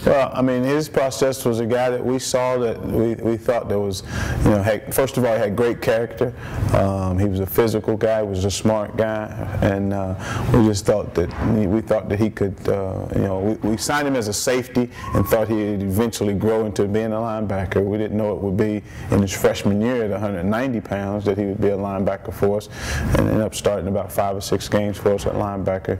Well, I mean, his process was a guy that we saw that we thought there was, you know, first of all, he had great character. He was a physical guy, was a smart guy, and we just thought that he could, you know, we signed him as a safety and thought he'd eventually grow into being a linebacker. We didn't know it would be in his freshman year at 190 pounds that he would be a linebacker for us, and ended up starting about 5 or 6 games for us at linebacker,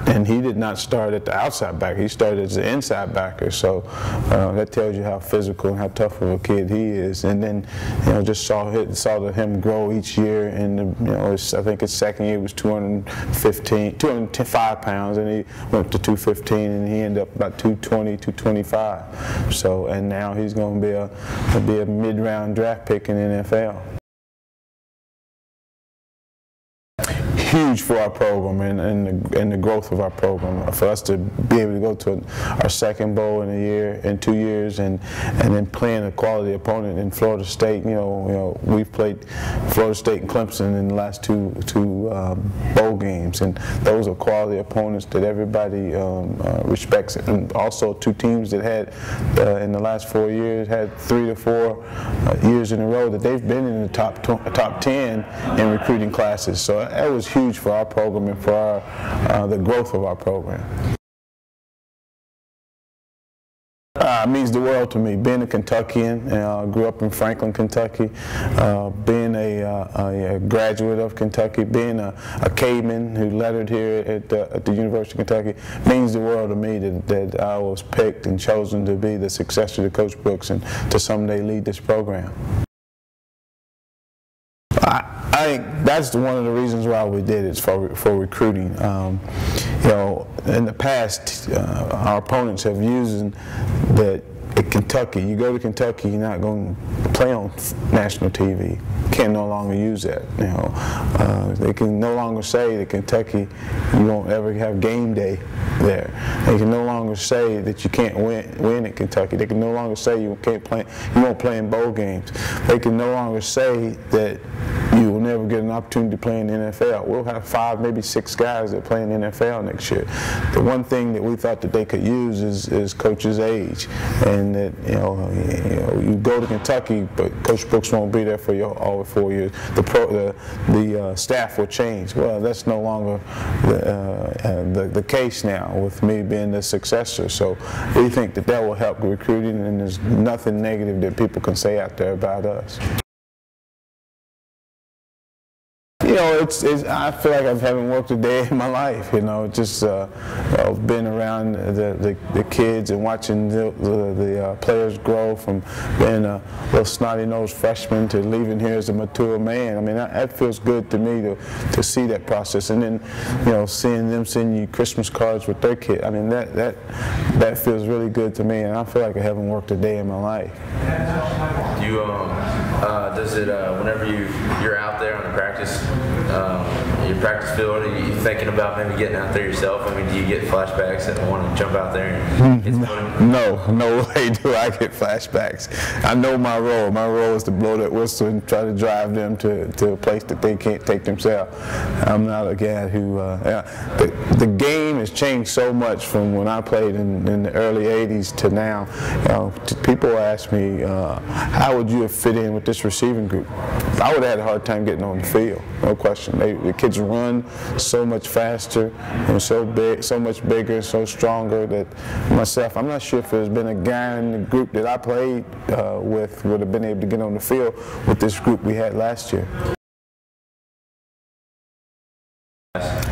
and he did not start at the outside backer. He started as the inside backer, so that tells you how physical and how tough of a kid he is. And then, you know, just saw him grow each year. And you know, I think his second year was 205 pounds, and he went to 215, and he ended up about 220, 225. So, and now he's going to be a mid-round draft pick in the NFL. Huge for our program and the growth of our program. For us to be able to go to our second bowl in 2 years, and then playing a quality opponent in Florida State. You know, we've played Florida State and Clemson in the last two bowl games, and those are quality opponents that everybody respects. And also 2 teams that had in the last 4 years had 3 to 4 years in a row that they've been in the top 10 in recruiting classes. So that was huge for our program and for the growth of our program. It means the world to me. Being a Kentuckian, grew up in Franklin, Kentucky, being a graduate of Kentucky, being a caveman who lettered here at the University of Kentucky, means the world to me that I was picked and chosen to be the successor to Coach Brooks and to someday lead this program. I think that's one of the reasons why we did it, for recruiting. You know, in the past, our opponents have used that at Kentucky. You go to Kentucky, you're not going to play on national TV. You can no longer use that. You know, they can no longer say that Kentucky, you won't ever have game day there. They can no longer say that you can't win at Kentucky. They can no longer say you won't play in bowl games. They can no longer say that you will never get an opportunity to play in the NFL. We'll have 5, maybe 6 guys that play in the NFL next year. The one thing that we thought that they could use is Coach's age, and that you go to Kentucky, but Coach Brooks won't be there for all 4 years. The staff will change. Well, that's no longer the case now with me being the successor. So we think that will help recruiting, and there's nothing negative that people can say out there about us. You know, I feel like I haven't worked a day in my life. You know, just I've been around the kids and watching the players grow from being a little snotty-nosed freshman to leaving here as a mature man. I mean, that feels good to me to see that process, and then, you know, seeing them send you Christmas cards with their kid. I mean, that feels really good to me, and I feel like I haven't worked a day in my life. Does it whenever you're out there on the practice your practice field, are you thinking about maybe getting out there yourself? I mean, do you get flashbacks and want to jump out there and hit somebody? No way do I get flashbacks. I know my role. My role is to blow that whistle and try to drive them to a place that they can't take themselves. I'm not a guy who the game has changed so much from when I played in the early 80s to now. You know, people ask me, how would you have fit in with this receiving group? I would have had a hard time getting on the field, no question. The kids run so much faster and so much bigger, so stronger that myself, I'm not sure if there's been a guy in the group that I played with would have been able to get on the field with this group we had last year.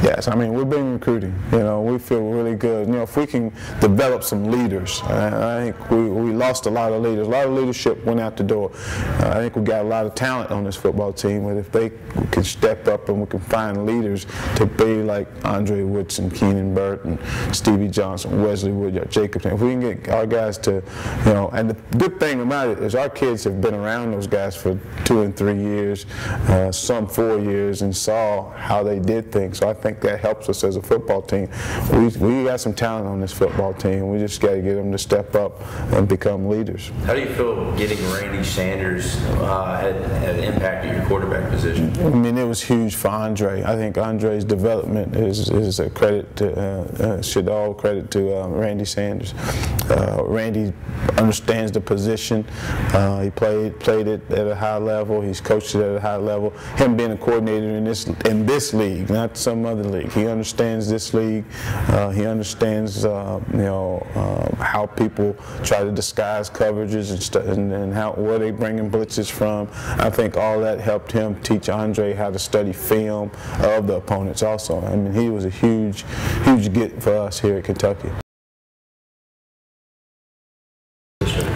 Yes, I mean, we've been recruiting. You know, we feel really good. You know, if we can develop some leaders, I think we lost a lot of leaders. A lot of leadership went out the door. I think we got a lot of talent on this football team, but if they can step up and we can find leaders to be like Andre Woodson, Keenan Burton, Stevie Johnson, Wesley Woodyard, Jacobson, if we can get our guys to, you know, and the good thing about it is our kids have been around those guys for 2 and 3 years, some 4 years, and saw how they did things. So I think that helps us as a football team. We got some talent on this football team. We just got to get them to step up and become leaders. How do you feel getting Randy Sanders had impacted your quarterback position? I mean, it was huge for Andre. I think Andre's development is a credit to, should all credit to Randy Sanders. Randy understands the position. He played it at a high level. He's coached it at a high level. Him being a coordinator in this league, not some other league. He understands this league. He understands how people try to disguise coverages and where they bringing blitzes from. I think all that helped him teach Andre how to study film of the opponents also. I mean, he was a huge get for us here at Kentucky.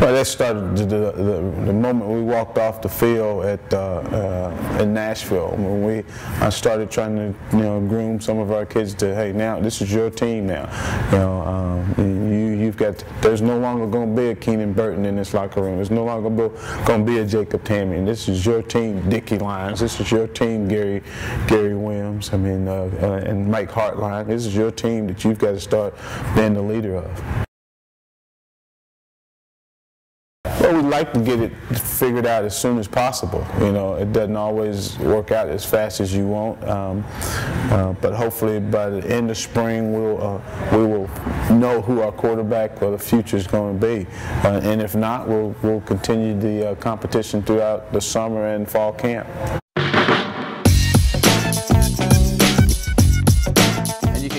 Well, that started the moment we walked off the field in Nashville. When I started trying to groom some of our kids to, hey, now this is your team now. You've got. There's no longer going to be a Keenan Burton in this locker room. There's no longer going to be a Jacob Tammany. This is your team, Dickie Lyons. This is your team, Gary Williams. I mean, and Mike Hartline. This is your team that you've got to start being the leader of. Well, we'd like to get it figured out as soon as possible. It doesn't always work out as fast as you want, but hopefully by the end of spring we will know who our quarterback or the future is going to be, and if not, we'll continue the competition throughout the summer and fall camp.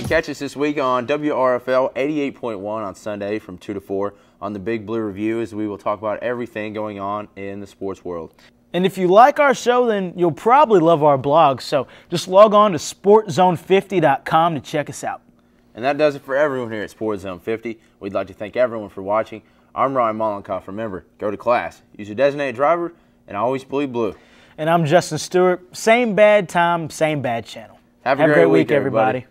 Catch us this week on WRFL 88.1 on Sunday from 2 to 4 on the Big Blue Review, as we will talk about everything going on in the sports world. And if you like our show, then you'll probably love our blog. So just log on to sportzone50.com to check us out. And that does it for everyone here at Sports Zone 50. We'd like to thank everyone for watching. I'm Ryan Mollenkoff. Remember, go to class, use your designated driver, and always bleed blue. And I'm Justin Stewart. Same bad time, same bad channel. Have a great week, everybody.